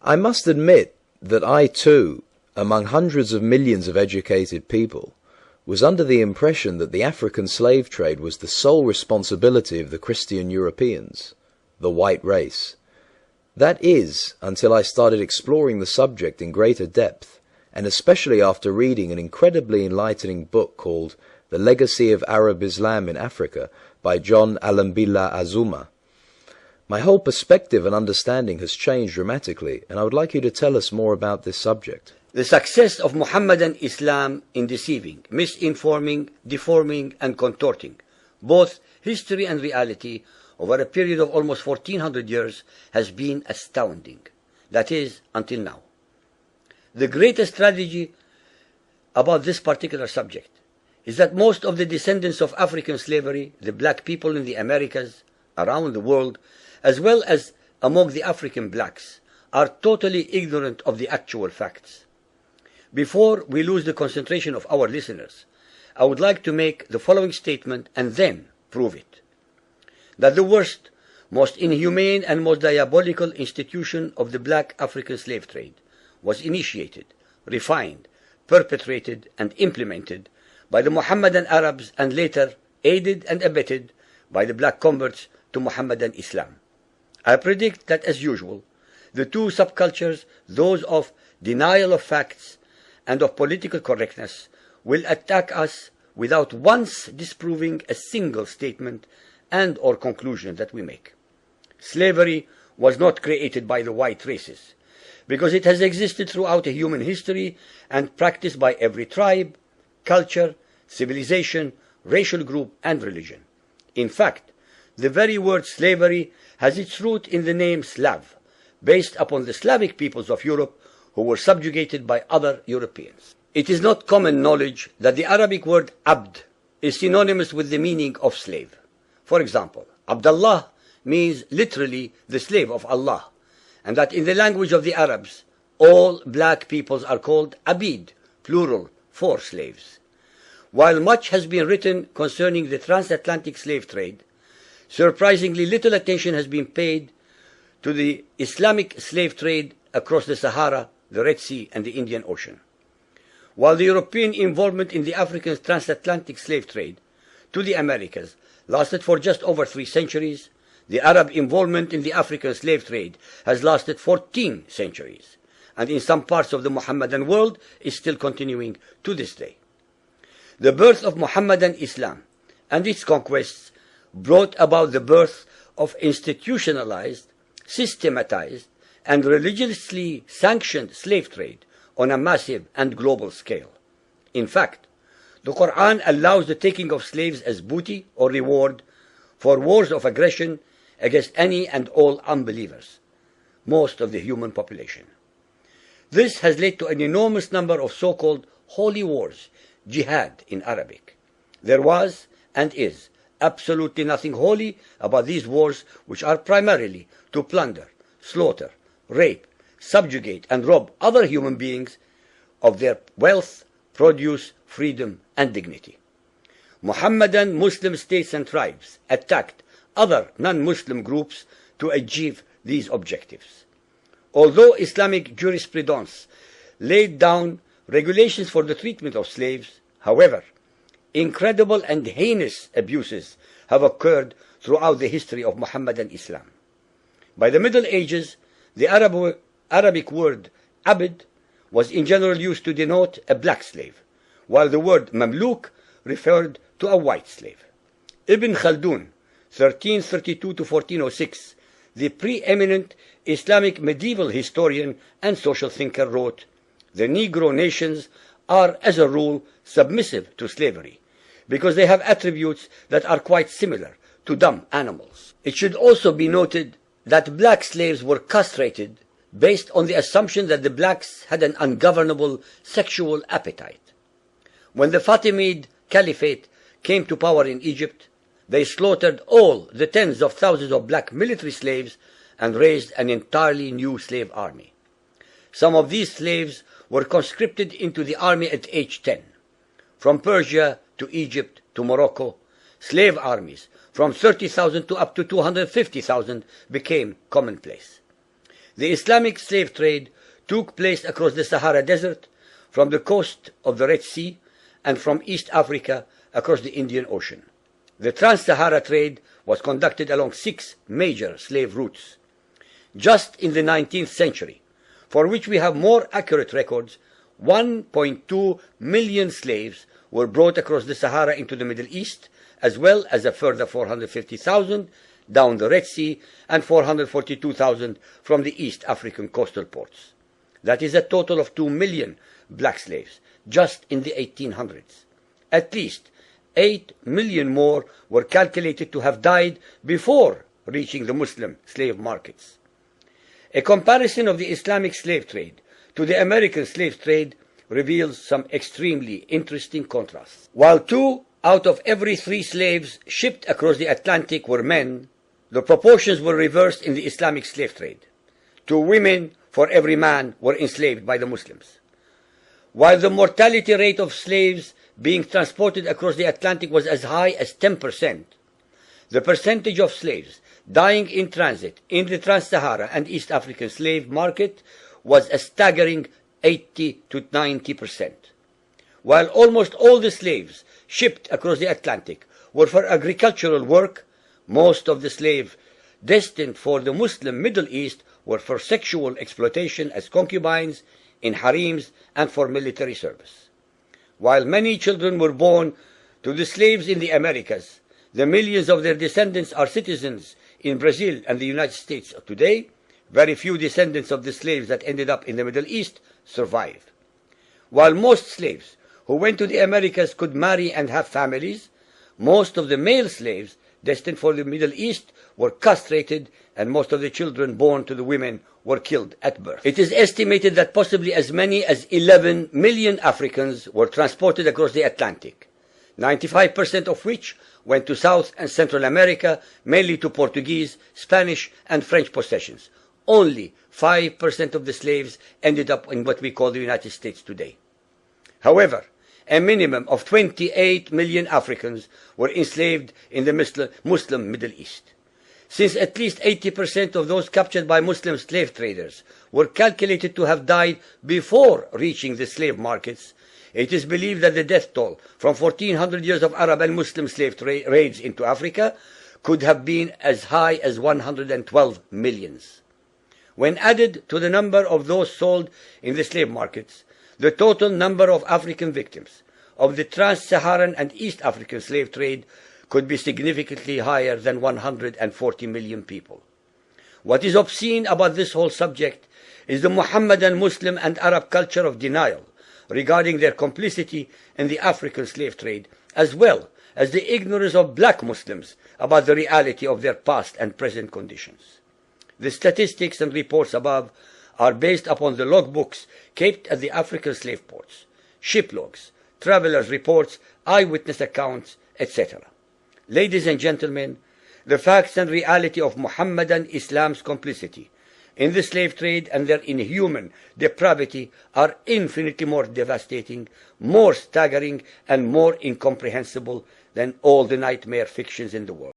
I must admit that I too, among hundreds of millions of educated people, was under the impression that the African slave trade was the sole responsibility of the Christian Europeans, the white race. That is, until I started exploring the subject in greater depth, and especially after reading an incredibly enlightening book called The Legacy of Arab Islam in Africa by John Alambila Azuma. My whole perspective and understanding has changed dramatically, and I would like you to tell us more about this subject. The success of Muhammadan Islam in deceiving, misinforming, deforming, and contorting both history and reality over a period of almost 1400 years has been astounding. That is, until now. The greatest tragedy about this particular subject is that most of the descendants of African slavery, the black people in the Americas, around the world, as well as among the African blacks, are totally ignorant of the actual facts. Before we lose the concentration of our listeners, I would like to make the following statement and then prove it. That the worst, most inhumane and most diabolical institution of the black African slave trade was initiated, refined, perpetrated, and implemented by the Mohammedan Arabs and later aided and abetted by the black converts to Mohammedan Islam. I predict that, as usual, the two subcultures, those of denial of facts and of political correctness, will attack us without once disproving a single statement and or conclusion that we make. Slavery was not created by the white races, because it has existed throughout human history and practiced by every tribe, culture, civilization, racial group, and religion. In fact, the very word slavery has its root in the name Slav, based upon the Slavic peoples of Europe who were subjugated by other Europeans. It is not common knowledge that the Arabic word abd is synonymous with the meaning of slave. For example, Abdullah means literally the slave of Allah, and that in the language of the Arabs, all black peoples are called abid, plural, for slaves. While much has been written concerning the transatlantic slave trade, surprisingly little attention has been paid to the Islamic slave trade across the Sahara, the Red Sea, and the Indian Ocean. While the European involvement in the African transatlantic slave trade to the Americas lasted for just over 3 centuries, the Arab involvement in the African slave trade has lasted 14 centuries, and in some parts of the Mohammedan world is still continuing to this day. The birth of Mohammedan Islam and its conquests brought about the birth of institutionalized, systematized, and religiously sanctioned slave trade on a massive and global scale. In fact, the Quran allows the taking of slaves as booty or reward for wars of aggression against any and all unbelievers, most of the human population. This has led to an enormous number of so-called holy wars, jihad in Arabic. There was and is absolutely nothing holy about these wars, which are primarily to plunder, slaughter, rape, subjugate, and rob other human beings of their wealth, produce, freedom, and dignity. Mohammedan Muslim states and tribes attacked other non-Muslim groups to achieve these objectives. Although Islamic jurisprudence laid down regulations for the treatment of slaves, however, incredible and heinous abuses have occurred throughout the history of Mohammedan Islam. By the Middle Ages, the Arabic word abd was in general used to denote a black slave, while the word mamluk referred to a white slave. Ibn Khaldun, 1332 to 1406, the preeminent Islamic medieval historian and social thinker, wrote, "The Negro nations are, as a rule, submissive to slavery, because they have attributes that are quite similar to dumb animals." It should also be noted that black slaves were castrated based on the assumption that the blacks had an ungovernable sexual appetite. When the Fatimid Caliphate came to power in Egypt, they slaughtered all the tens of thousands of black military slaves and raised an entirely new slave army. Some of these slaves were conscripted into the army at age 10. From Persia to Egypt to Morocco, slave armies from 30,000 to up to 250,000 became commonplace. The Islamic slave trade took place across the Sahara Desert, from the coast of the Red Sea, and from East Africa across the Indian Ocean. The Trans-Sahara trade was conducted along 6 major slave routes. Just in the 19th century, for which we have more accurate records, 1.2 million slaves were brought across the Sahara into the Middle East, as well as a further 450,000 down the Red Sea and 442,000 from the East African coastal ports. That is a total of 2 million black slaves, just in the 1800s. At least 8 million more were calculated to have died before reaching the Muslim slave markets. A comparison of the Islamic slave trade to the American slave trade reveals some extremely interesting contrasts. While 2 out of every 3 slaves shipped across the Atlantic were men, the proportions were reversed in the Islamic slave trade. 2 women for every man were enslaved by the Muslims. While the mortality rate of slaves being transported across the Atlantic was as high as 10%, the percentage of slaves dying in transit in the Trans-Sahara and East African slave market was a staggering 80 to 90%. While almost all the slaves shipped across the Atlantic were for agricultural work, most of the slaves destined for the Muslim Middle East were for sexual exploitation as concubines, in harems, and for military service. While many children were born to the slaves in the Americas, the millions of their descendants are citizens in Brazil and the United States today. Very few descendants of the slaves that ended up in the Middle East survived. While most slaves who went to the Americas could marry and have families, most of the male slaves destined for the Middle East were castrated, and most of the children born to the women were killed at birth. It is estimated that possibly as many as 11 million Africans were transported across the Atlantic, 95% of which went to South and Central America, mainly to Portuguese, Spanish, and French possessions. Only 5% of the slaves ended up in what we call the United States today. However, a minimum of 28 million Africans were enslaved in the Muslim Middle East. Since at least 80% of those captured by Muslim slave traders were calculated to have died before reaching the slave markets, it is believed that the death toll from 1400 years of Arab and Muslim slave raids into Africa could have been as high as 112 millions. When added to the number of those sold in the slave markets, the total number of African victims of the Trans-Saharan and East African slave trade could be significantly higher than 140 million people. What is obscene about this whole subject is the Muhammadan, Muslim, and Arab culture of denial regarding their complicity in the African slave trade, as well as the ignorance of black Muslims about the reality of their past and present conditions. The statistics and reports above are based upon the logbooks kept at the African slave ports, ship logs, travelers' reports, eyewitness accounts, etc. Ladies and gentlemen, the facts and reality of Muhammadan Islam's complicity in the slave trade and their inhuman depravity are infinitely more devastating, more staggering, and more incomprehensible than all the nightmare fictions in the world.